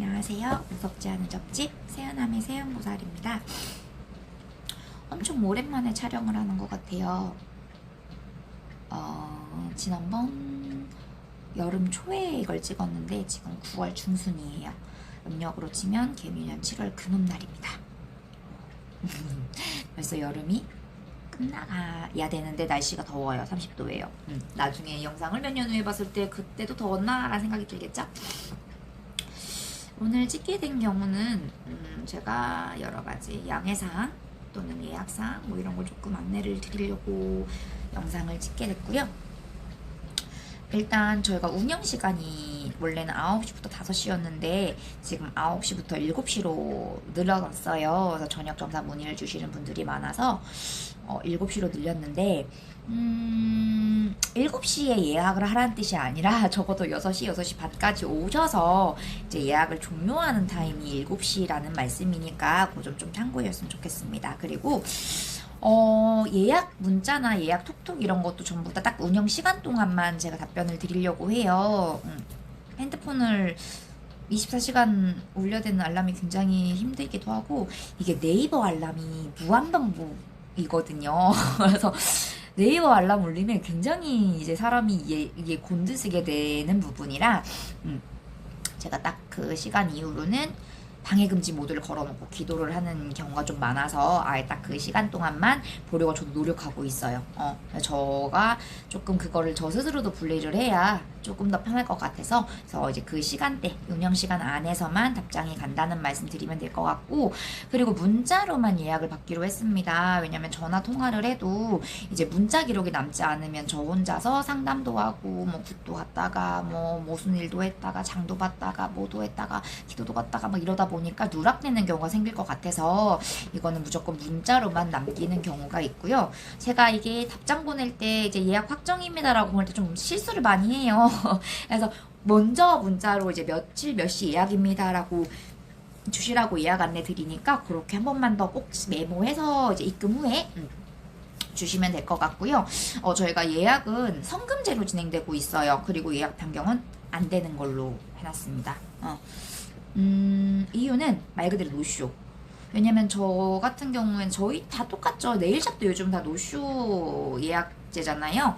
안녕하세요. 무섭지 않은 접집 세연함의 세연보살입니다. 엄청 오랜만에 촬영을 하는 것 같아요. 지난번 여름 초에 이걸 찍었는데 지금 9월 중순이에요. 음력으로 치면 개미년 7월 금음날입니다. 벌써 여름이 끝나가야 되는데 날씨가 더워요. 30도예요. 나중에 영상을 몇 년 후에 봤을 때 그때도 더웠나? 라는 생각이 들겠죠? 오늘 찍게 된 경우는 제가 여러가지 양해사항 또는 예약사항 뭐 이런 걸 조금 안내를 드리려고 영상을 찍게 됐고요. 일단 저희가 운영시간이 원래는 9시부터 5시였는데 지금 9시부터 7시로 늘어났어요. 그래서 저녁 점사 문의를 주시는 분들이 많아서 7시로 늘렸는데 7시에 예약을 하라는 뜻이 아니라 적어도 6시, 6시 반까지 오셔서 이제 예약을 종료하는 타임이 7시라는 말씀이니까 그 점 좀 참고해줬으면 좋겠습니다. 그리고 예약 문자나 예약 톡톡 이런 것도 전부 다 딱 운영 시간 동안만 제가 답변을 드리려고 해요. 핸드폰을 24시간 올려야 되는 알람이 굉장히 힘들기도 하고 이게 네이버 알람이 무한반복이거든요. 그래서 네이버 알람 울리면 굉장히 이제 사람이 이게 곤두서게 되는 부분이라 제가 딱 그 시간 이후로는 방해금지 모드를 걸어놓고 기도를 하는 경우가 좀 많아서 아예 딱 그 시간 동안만 보려고 저도 노력하고 있어요. 저가 조금 그거를 저 스스로도 분리를 해야 조금 더 편할 것 같아서 그래서 이제 그 시간대 운영 시간 안에서만 답장이 간다는 말씀 드리면 될 것 같고, 그리고 문자로만 예약을 받기로 했습니다. 왜냐면 전화 통화를 해도 이제 문자 기록이 남지 않으면 저 혼자서 상담도 하고 뭐 굿도 갔다가 뭐 무슨 일도 했다가 장도 봤다가 뭐도 했다가 기도도 갔다가 막 이러다 보니까 누락되는 경우가 생길 것 같아서 이거는 무조건 문자로만 남기는 경우가 있고요. 제가 이게 답장 보낼 때 이제 예약 확정입니다라고 보낼 때 좀 실수를 많이 해요. 그래서 먼저 문자로 이제 며칠 몇 시 예약입니다라고 주시라고 예약 안내 드리니까 그렇게 한 번만 더 꼭 메모해서 이제 입금 후에 주시면 될 것 같고요. 저희가 예약은 성금제로 진행되고 있어요. 그리고 예약 변경은 안 되는 걸로 해놨습니다. 이유는 말 그대로 노쇼. 왜냐면 저 같은 경우엔 저희 다 똑같죠. 네일샵도 요즘 다 노쇼 예약제잖아요.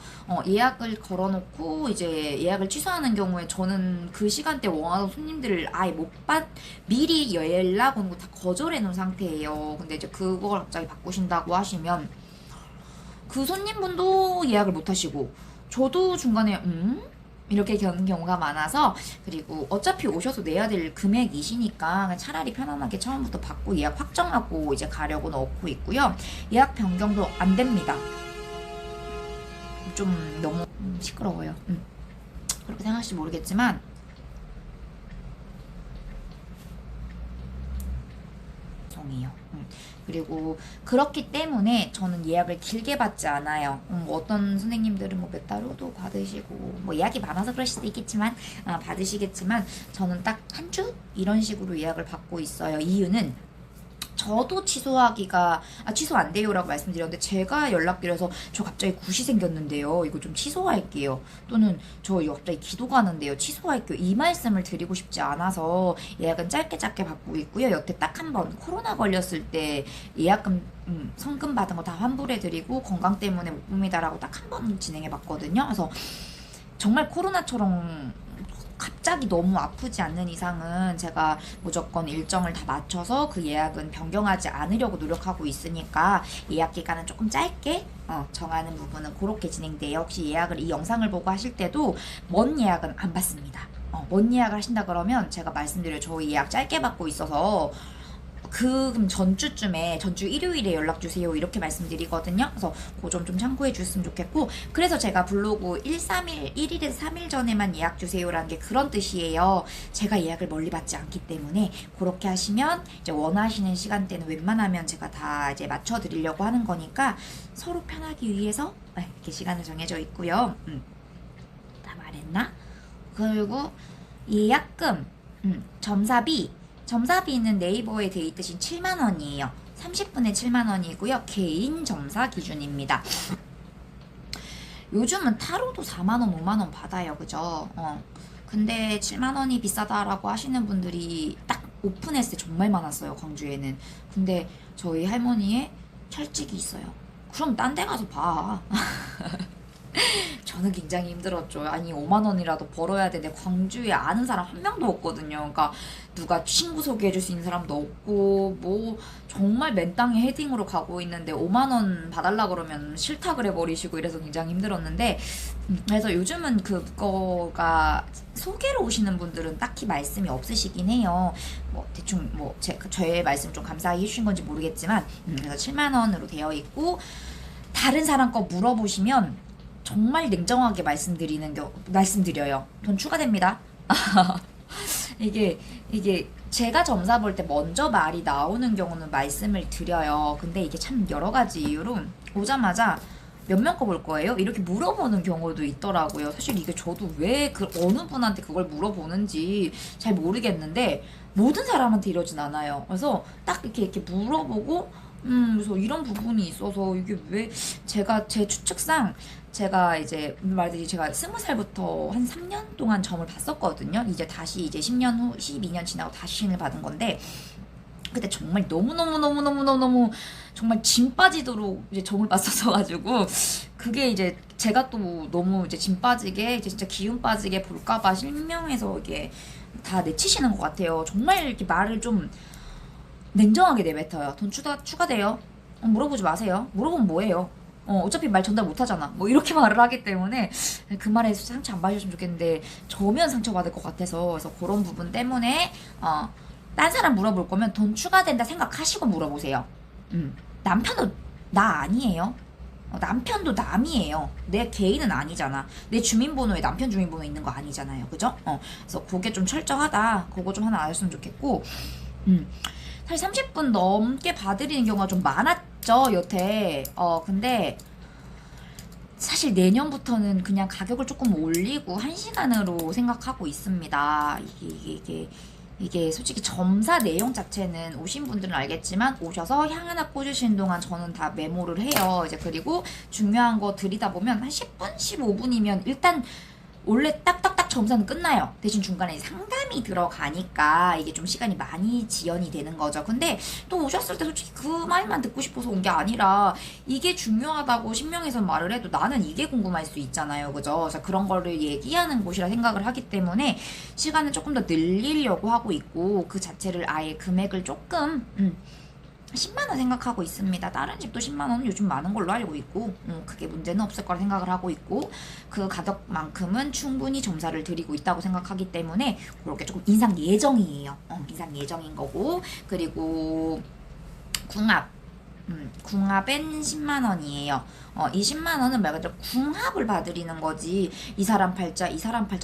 예약을 걸어놓고 이제 예약을 취소하는 경우에 저는 그 시간대 원하는 손님들을 아예 미리 연락 오는 거 다 거절해 놓은 상태예요. 근데 이제 그걸 갑자기 바꾸신다고 하시면 그 손님분도 예약을 못 하시고 저도 중간에 이렇게 겪는 경우가 많아서, 그리고 어차피 오셔서 내야 될 금액이시니까 차라리 편안하게 처음부터 받고 예약 확정하고 이제 가려고 넣고 있고요. 예약 변경도 안 됩니다. 좀 너무 시끄러워요. 그렇게 생각하실지 모르겠지만 정이에요. 그리고 그렇기 때문에 저는 예약을 길게 받지 않아요. 어떤 선생님들은 뭐 몇 달 후도 받으시고 뭐 예약이 많아서 그럴 수도 있겠지만 받으시겠지만 저는 딱 한 주 이런 식으로 예약을 받고 있어요. 이유는 저도 취소 안 돼요라고 말씀드렸는데 제가 연락드려서 저 갑자기 굿이 생겼는데요. 이거 좀 취소할게요. 또는 저 이거 갑자기 기도 가는데요. 취소할게요. 이 말씀을 드리고 싶지 않아서 예약은 짧게 받고 있고요. 여태 딱 한 번 코로나 걸렸을 때 예약금 성금 받은 거 다 환불해드리고 건강 때문에 못 봅니다라고 딱 한 번 진행해봤거든요. 그래서 정말 코로나처럼 갑자기 너무 아프지 않는 이상은 제가 무조건 일정을 다 맞춰서 그 예약은 변경하지 않으려고 노력하고 있으니까 예약 기간은 조금 짧게 정하는 부분은 그렇게 진행돼요. 혹시 예약을 이 영상을 보고 하실 때도 먼 예약은 안 받습니다. 먼 예약을 하신다 그러면 제가 말씀드려요. 저희 예약 짧게 받고 있어서 그럼 전주 일요일에 연락주세요 이렇게 말씀드리거든요. 그래서 그 점 좀 참고해 주셨으면 좋겠고, 그래서 제가 블로그 1일에서 3일 전에만 예약 주세요라는 게 그런 뜻이에요. 제가 예약을 멀리 받지 않기 때문에 그렇게 하시면 이제 원하시는 시간대는 웬만하면 제가 다 이제 맞춰 드리려고 하는 거니까 서로 편하기 위해서 이렇게 시간을 정해져 있고요. 다 말했나? 그리고 예약금, 점사비는 네이버에 돼 있듯이 7만원이에요. 30분에 7만원이고요. 개인 점사 기준입니다. 요즘은 타로도 4만원, 5만원 받아요. 그죠? 근데 7만 원이 비싸다라고 하시는 분들이 딱 오픈했을 때 정말 많았어요, 광주에는. 근데 저희 할머니의 철칙이 있어요. 그럼 딴 데 가서 봐. 저는 굉장히 힘들었죠. 아니 5만 원이라도 벌어야 되는데 광주에 아는 사람 한 명도 없거든요. 그러니까 누가 친구 소개해줄 수 있는 사람도 없고 뭐 정말 맨 땅에 헤딩으로 가고 있는데 5만 원 봐달라 그러면 싫다 그래 버리시고 이래서 굉장히 힘들었는데 그래서 요즘은 그거가 소개로 오시는 분들은 딱히 말씀이 없으시긴 해요. 뭐 대충 뭐 저의 말씀 좀 감사히 해주신 건지 모르겠지만 그래서 7만 원으로 되어 있고 다른 사람 거 물어보시면 정말 냉정하게 말씀드려요. 돈 추가됩니다. 이게 제가 점사 볼 때 먼저 말이 나오는 경우는 말씀을 드려요. 근데 이게 참 여러 가지 이유로 오자마자 몇 명 거 볼 거예요? 이렇게 물어보는 경우도 있더라고요. 사실 이게 저도 왜 어느 분한테 그걸 물어보는지 잘 모르겠는데 모든 사람한테 이러진 않아요. 그래서 딱 이렇게 물어보고 그래서 이런 부분이 있어서 이게 왜 제 추측상 제가 이제 말들이 제가 20살부터 한 3년 동안 점을 봤었거든요. 이제 다시 이제 10년 후 12년 지나고 다시 신을 받은 건데 그때 정말 너무너무 정말 짐 빠지도록 이제 점을 봤었어 가지고 그게 이제 제가 또 너무 이제 짐 빠지게 이제 진짜 기운 빠지게 볼까봐 실명해서 이게 다 내치시는 것 같아요. 정말 이렇게 말을 좀 냉정하게 내뱉어요. 돈 추가돼요. 물어보지 마세요. 물어보면 뭐예요? 어차피 말 전달 못 하잖아. 뭐 이렇게 말을 하기 때문에 그 말에 상처 안 받으셨으면 좋겠는데 저면 상처받을 것 같아서 그래서 그런 부분 때문에 딴 사람 물어볼 거면 돈 추가된다 생각하시고 물어보세요. 남편도 나 아니에요. 남편도 남이에요. 내 개인은 아니잖아. 내 주민번호에 남편 주민번호 있는 거 아니잖아요. 그죠? 그래서 그게 좀 철저하다. 그거 좀 하나 알았으면 좋겠고 사실 30분 넘게 봐드리는 경우가 좀 많았죠, 여태. 근데 사실 내년부터는 그냥 가격을 조금 올리고 1시간으로 생각하고 있습니다. 이게 솔직히 점사 내용 자체는 오신 분들은 알겠지만 오셔서 향 하나 꽂으시는 동안 저는 다 메모를 해요. 이제 그리고 중요한 거 드리다 보면 한 10분, 15분이면 일단 원래 딱딱딱 점사는 끝나요. 대신 중간에 상담이 들어가니까 이게 좀 시간이 많이 지연이 되는 거죠. 근데 또 오셨을 때 솔직히 그 말만 듣고 싶어서 온 게 아니라 이게 중요하다고 신명에서 말을 해도 나는 이게 궁금할 수 있잖아요. 그죠? 그래서 그런 거를 얘기하는 곳이라 생각을 하기 때문에 시간을 조금 더 늘리려고 하고 있고 그 자체를 아예 금액을 조금 10만원 생각하고 있습니다. 다른 집도 10만원은 요즘 많은 걸로 알고 있고 그게 문제는 없을 거라 생각을 하고 있고 그 가격만큼은 충분히 점사를 드리고 있다고 생각하기 때문에 그렇게 조금 인상 예정이에요. 인상 예정인 거고 그리고 궁합엔 10만원이에요. 이 10만원은 말 그대로 궁합을 봐드리는 거지 이 사람 팔자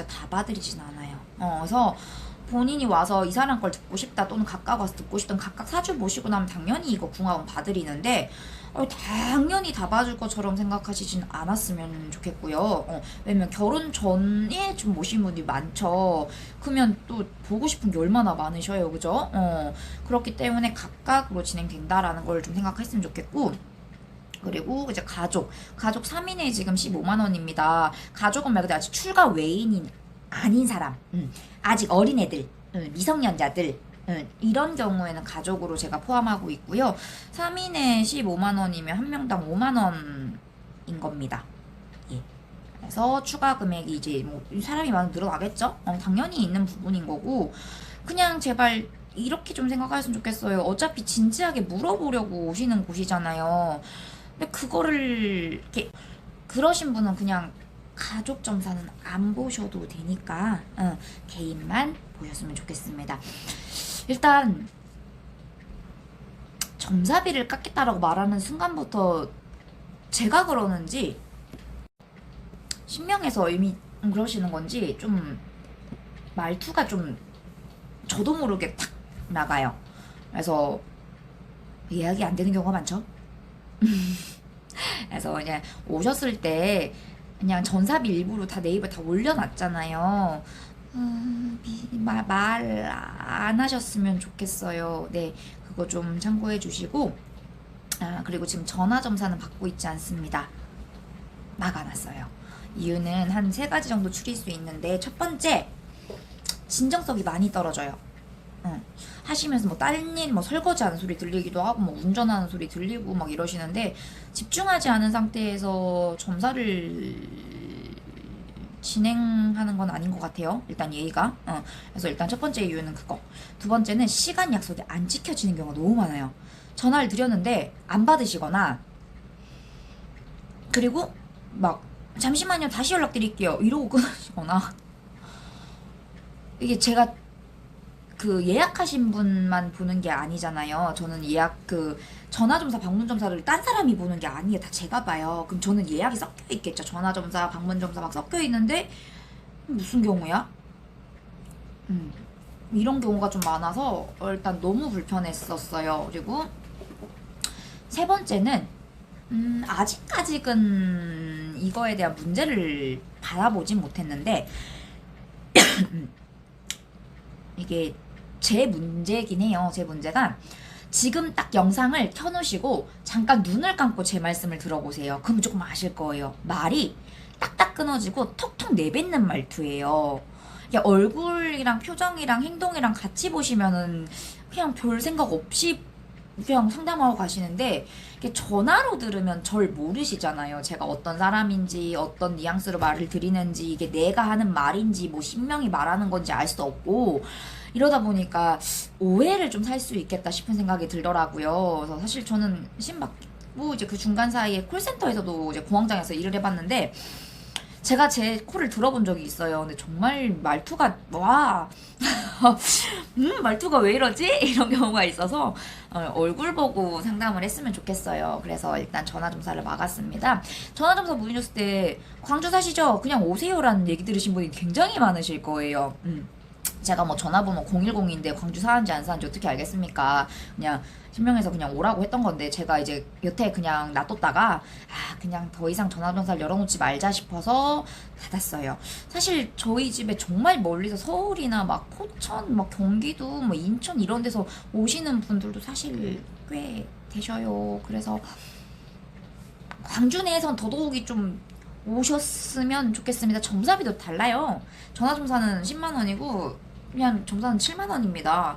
다 봐드리진 않아요. 그래서 본인이 와서 이 사람 걸 듣고 싶다 또는 각각 와서 듣고 싶던 각각 사주 보시고 나면 당연히 이거 궁합은 봐드리는데 당연히 다 봐줄 것처럼 생각하시진 않았으면 좋겠고요. 왜냐면 결혼 전에 좀 모신 분이 많죠. 그러면 또 보고 싶은 게 얼마나 많으셔요. 그죠? 그렇기 때문에 각각으로 진행된다라는 걸 좀 생각했으면 좋겠고 그리고 이제 가족 3인에 지금 15만원입니다. 가족은 말 그대로 아직 출가 외인인 아닌 사람, 아직 어린애들, 미성년자들 이런 경우에는 가족으로 제가 포함하고 있고요. 3인에 15만원이면 한 명당 5만원인 겁니다. 예. 그래서 추가 금액이 이제 뭐 사람이 많이 늘어나겠죠? 당연히 있는 부분인 거고 그냥 제발 이렇게 좀 생각하셨으면 좋겠어요. 어차피 진지하게 물어보려고 오시는 곳이잖아요. 근데 그거를 이렇게 그러신 분은 그냥 가족 점사는 안 보셔도 되니까 개인만 보셨으면 좋겠습니다. 일단 점사비를 깎겠다라고 말하는 순간부터 제가 그러는지 신명에서 이미 그러시는 건지 좀 말투가 좀 저도 모르게 탁 나가요. 그래서 예약이 안 되는 경우가 많죠. 그래서 그냥 오셨을 때 그냥 전사비 일부러 다 네이버 다 올려놨잖아요. 말 안 하셨으면 좋겠어요. 네, 그거 좀 참고해 주시고 그리고 지금 전화 점사는 받고 있지 않습니다. 막아놨어요. 이유는 한 3가지 정도 추릴 수 있는데 첫 번째 진정성이 많이 떨어져요. 하시면서 뭐 다른 일, 뭐 설거지하는 소리 들리기도 하고, 뭐 운전하는 소리 들리고 막 이러시는데 집중하지 않은 상태에서 점사를 진행하는 건 아닌 것 같아요. 일단 예의가. 그래서 일단 첫 번째 이유는 그거. 두 번째는 시간 약속이 안 지켜지는 경우가 너무 많아요. 전화를 드렸는데 안 받으시거나, 그리고 막 잠시만요 다시 연락드릴게요 이러고 끊으시거나. 이게 제가 그 예약하신 분만 보는 게 아니잖아요. 저는 예약 그 전화점사 방문점사를 딴 사람이 보는 게 아니에요. 다 제가 봐요. 그럼 저는 예약이 섞여 있겠죠. 전화점사 방문점사 막 섞여 있는데 무슨 경우야? 이런 경우가 좀 많아서 일단 너무 불편했었어요. 그리고 세 번째는 아직까지는 이거에 대한 문제를 받아보진 못했는데 이게 제 문제긴 해요. 제 문제가 지금 딱 영상을 켜놓으시고 잠깐 눈을 감고 제 말씀을 들어보세요. 그럼 조금 아실 거예요. 말이 딱딱 끊어지고 톡톡 내뱉는 말투예요. 이게 얼굴이랑 표정이랑 행동이랑 같이 보시면은 그냥 별 생각 없이 그냥 상담하고 가시는데, 이게 전화로 들으면 절 모르시잖아요. 제가 어떤 사람인지, 어떤 뉘앙스로 말을 드리는지, 이게 내가 하는 말인지, 뭐 신명이 말하는 건지 알 수 없고, 이러다 보니까 오해를 좀 살 수 있겠다 싶은 생각이 들더라고요. 그래서 사실 저는 신받고 이제 그 중간 사이에 콜센터에서도 이제 공황장에서 일을 해봤는데, 제가 제 콜을 들어본 적이 있어요. 근데 정말 말투가 와 말투가 왜 이러지? 이런 경우가 있어서 얼굴 보고 상담을 했으면 좋겠어요. 그래서 일단 전화점사를 막았습니다. 전화점사 문의 줬을 때 광주 사시죠? 그냥 오세요라는 얘기 들으신 분이 굉장히 많으실 거예요. 제가 뭐 전화번호 010인데 광주 사는지 안 사는지 어떻게 알겠습니까? 그냥 신명해서 그냥 오라고 했던 건데, 제가 이제 여태 그냥 놔뒀다가 그냥 더 이상 전화점사를 열어놓지 말자 싶어서 닫았어요. 사실 저희 집에 정말 멀리서 서울이나 막 포천, 막 경기도, 뭐 인천 이런 데서 오시는 분들도 사실 꽤 되셔요. 그래서 광주 내에선 더더욱이 좀 오셨으면 좋겠습니다. 점사비도 달라요. 전화점사는 10만 원이고 그냥 점사는 7만 원입니다.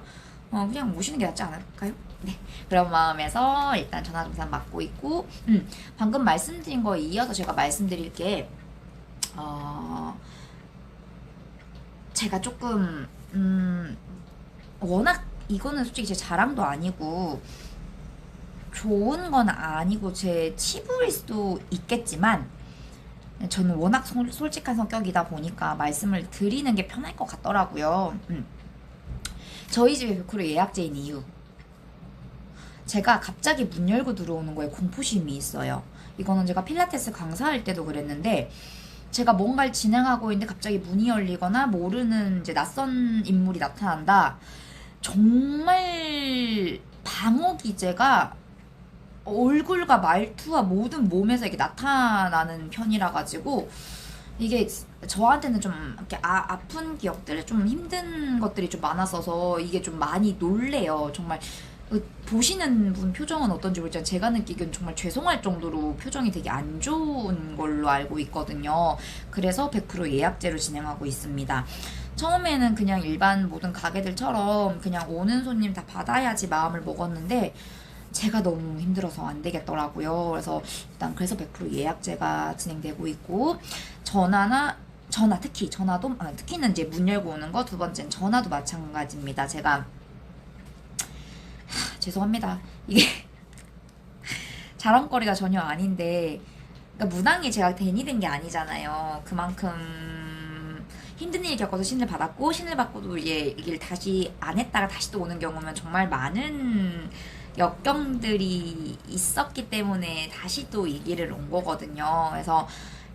그냥 오시는 게 낫지 않을까요? 네, 그런 마음에서 일단 전화점사 맡고 있고, 방금 말씀드린 거에 이어서 제가 말씀드릴 게, 제가 조금 워낙 이거는 솔직히 제 자랑도 아니고 좋은 건 아니고 제 치부일 수도 있겠지만, 저는 워낙 솔직한 성격이다 보니까 말씀을 드리는 게 편할 것 같더라고요. 저희 집에 100% 예약제인 이유, 제가 갑자기 문 열고 들어오는 거에 공포심이 있어요. 이거는 제가 필라테스 강사할 때도 그랬는데, 제가 뭔가를 진행하고 있는데 갑자기 문이 열리거나 모르는 이제 낯선 인물이 나타난다. 정말 방어 기제가 얼굴과 말투와 모든 몸에서 이게 나타나는 편이라 가지고, 이게 저한테는 좀 이렇게 아픈 기억들, 좀 힘든 것들이 좀 많았어서 이게 좀 많이 놀래요. 정말 보시는 분 표정은 어떤지 모르지만 제가 느끼기엔 정말 죄송할 정도로 표정이 되게 안 좋은 걸로 알고 있거든요. 그래서 100% 예약제로 진행하고 있습니다. 처음에는 그냥 일반 모든 가게들처럼 그냥 오는 손님 다 받아야지 마음을 먹었는데, 제가 너무 힘들어서 안 되겠더라고요. 그래서 일단 그래서 100% 예약제가 진행되고 있고, 특히 전화도, 특히는 이제 문 열고 오는 거, 두 번째는 전화도 마찬가지입니다. 제가 죄송합니다. 이게 자랑거리가 전혀 아닌데, 그러니까 무당이 제가 괜히 된 게 아니잖아요. 그만큼 힘든 일 겪어서 신을 받았고, 신을 받고도 이제 이 길 다시 안 했다가 다시 또 오는 경우면 정말 많은 역경들이 있었기 때문에 다시 또 이 길을 온 거거든요. 그래서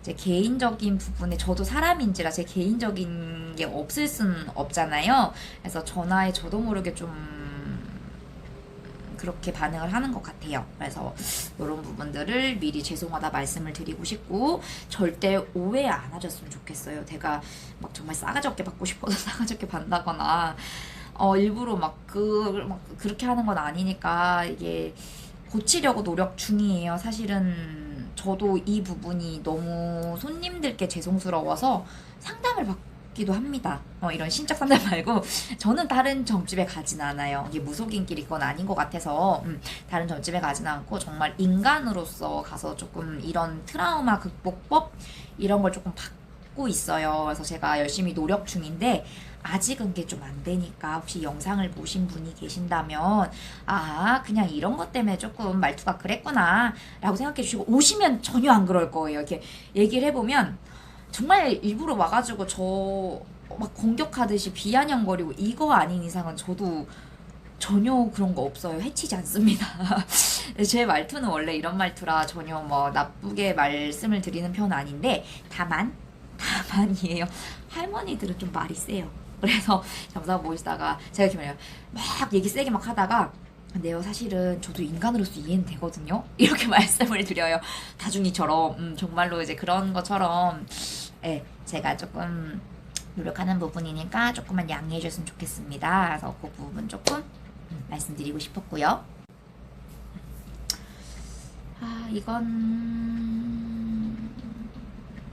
제 개인적인 부분에, 저도 사람인지라 제 개인적인 게 없을 순 없잖아요. 그래서 전화에 저도 모르게 좀 그렇게 반응을 하는 것 같아요. 그래서 이런 부분들을 미리 죄송하다 말씀을 드리고 싶고, 절대 오해 안 하셨으면 좋겠어요. 제가 막 정말 싸가지 없게 받고 싶어서 싸가지 없게 받다거나 일부러 막 그렇게 하는 건 아니니까, 이게 고치려고 노력 중이에요. 사실은 저도 이 부분이 너무 손님들께 죄송스러워서 상담을 싶기도 합니다. 이런 신적 상담 말고 저는 다른 점집에 가진 않아요. 이게 무속인끼리 그건 아닌 것 같아서 다른 점집에 가진 않고 정말 인간으로서 가서 조금 이런 트라우마 극복법 이런 걸 조금 받고 있어요. 그래서 제가 열심히 노력 중인데 아직은 그게 좀 안 되니까 혹시 영상을 보신 분이 계신다면 아 그냥 이런 것 때문에 조금 말투가 그랬구나 라고 생각해 주시고 오시면 전혀 안 그럴 거예요. 이렇게 얘기를 해보면 정말 일부러 와가지고 저 막 공격하듯이 비아냥거리고 이거 아닌 이상은 저도 전혀 그런 거 없어요. 해치지 않습니다. 제 말투는 원래 이런 말투라 전혀 뭐 나쁘게 말씀을 드리는 편은 아닌데 다만이에요. 할머니들은 좀 말이 세요. 그래서 점사 보시다가 제가 이렇게 막 얘기 세게 막 하다가 근데요 사실은 저도 인간으로서 이해는 되거든요. 이렇게 말씀을 드려요. 다중이처럼 정말로 이제 그런 것처럼 제가 조금 노력하는 부분이니까 조금만 양해해 줬으면 좋겠습니다. 그래서 그 부분 조금 말씀드리고 싶었고요. 이건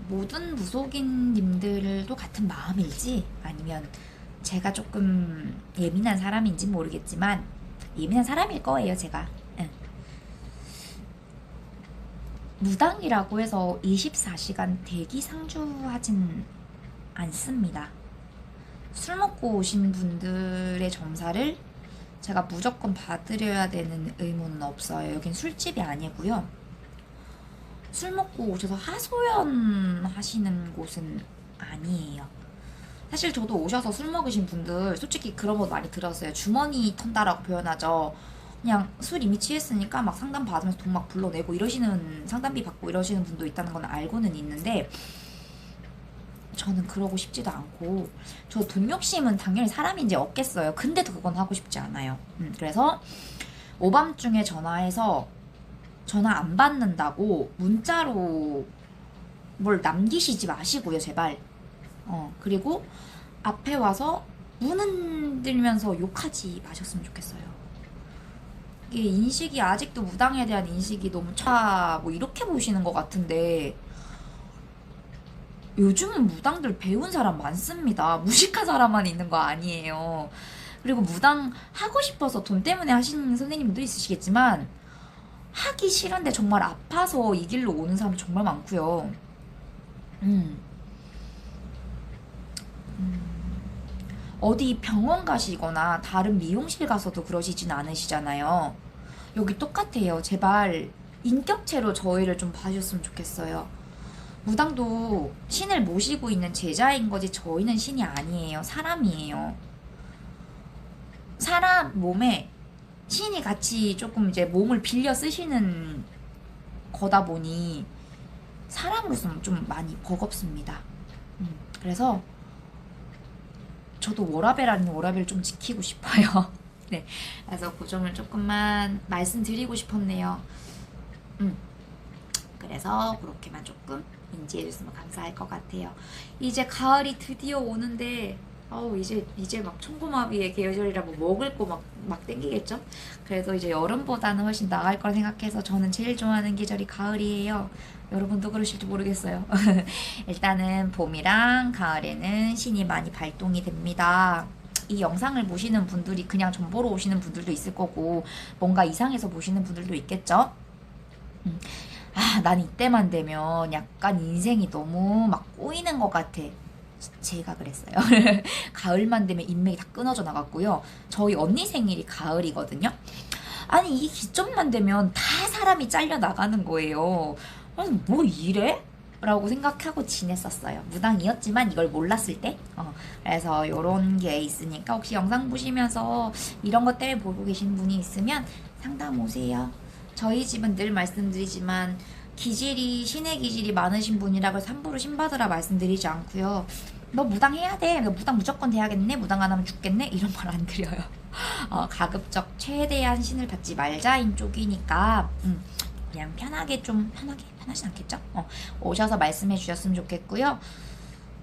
모든 무속인님들도 같은 마음일지 아니면 제가 조금 예민한 사람인지 모르겠지만 예민한 사람일 거예요. 제가 무당이라고 해서 24시간 대기 상주하진 않습니다. 술 먹고 오신 분들의 점사를 제가 무조건 받으려야 되는 의무는 없어요. 여긴 술집이 아니고요. 술 먹고 오셔서 하소연 하시는 곳은 아니에요. 사실 저도 오셔서 술 먹으신 분들 솔직히 그런 거 많이 들었어요. 주머니 턴다라고 표현하죠. 그냥 술 이미 취했으니까 막 상담 받으면서 돈 막 불러내고 이러시는 상담비 받고 이러시는 분도 있다는 건 알고는 있는데 저는 그러고 싶지도 않고 저 돈 욕심은 당연히 사람인지 없겠어요. 근데도 그건 하고 싶지 않아요. 그래서 오밤중에 전화해서 전화 안 받는다고 문자로 뭘 남기시지 마시고요, 제발. 그리고 앞에 와서 문 흔들면서 욕하지 마셨으면 좋겠어요. 이게 인식이 아직도 무당에 대한 인식이 너무 뭐 이렇게 보시는 것 같은데 요즘은 무당들 배운 사람 많습니다. 무식한 사람만 있는 거 아니에요. 그리고 무당 하고 싶어서 돈 때문에 하시는 선생님도 있으시겠지만 하기 싫은데 정말 아파서 이 길로 오는 사람 정말 많고요. 어디 병원 가시거나 다른 미용실 가서도 그러시진 않으시잖아요. 여기 똑같아요. 제발 인격체로 저희를 좀 봐주셨으면 좋겠어요. 무당도 신을 모시고 있는 제자인 거지 저희는 신이 아니에요. 사람이에요. 사람 몸에 신이 같이 조금 이제 몸을 빌려 쓰시는 거다 보니 사람으로서는 좀 많이 버겁습니다. 그래서 저도 워라밸 아닌 워라밸을 좀 지키고 싶어요. 네, 그래서 그 점을 조금만 말씀드리고 싶었네요. 그래서 그렇게만 조금 인지해줬으면 감사할 것 같아요. 이제 가을이 드디어 오는데 이제 막 청고마비의 계절이라 뭐 먹을 거 막 땡기겠죠? 그래도 이제 여름보다는 훨씬 나을 걸 생각해서 저는 제일 좋아하는 계절이 가을이에요. 여러분도 그러실지 모르겠어요. 일단은 봄이랑 가을에는 신이 많이 발동이 됩니다. 이 영상을 보시는 분들이 그냥 점 보러 오시는 분들도 있을 거고 뭔가 이상해서 보시는 분들도 있겠죠? 난 이때만 되면 약간 인생이 너무 막 꼬이는 것 같아. 제가 그랬어요. 가을만 되면 인맥이 다 끊어져 나갔고요. 저희 언니 생일이 가을이거든요. 아니 이 기점만 되면 다 사람이 잘려 나가는 거예요. 아니 뭐 이래? 라고 생각하고 지냈었어요. 무당이었지만 이걸 몰랐을 때. 그래서 요런 게 있으니까 혹시 영상 보시면서 이런 것 때문에 보고 계신 분이 있으면 상담 오세요. 저희 집은 늘 말씀드리지만 기질이 신의 기질이 많으신 분이라고 해서 함부로 신 받으라 말씀드리지 않고요. 너 무당 해야 돼. 너 무당 무조건 돼야겠네. 무당 안 하면 죽겠네. 이런 말 안 드려요. 가급적 최대한 신을 받지 말자인 쪽이니까 그냥 편하게 편하진 않겠죠? 오셔서 말씀해 주셨으면 좋겠고요.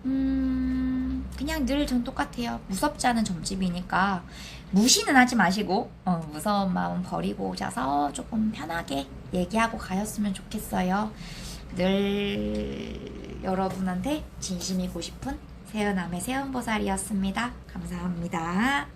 그냥 늘 전 똑같아요. 무섭지 않은 점집이니까 무시는 하지 마시고 무서운 마음 버리고 오셔서 조금 편하게 얘기하고 가셨으면 좋겠어요. 늘 여러분한테 진심이고 싶은 세연남의 세연보살이었습니다. 감사합니다.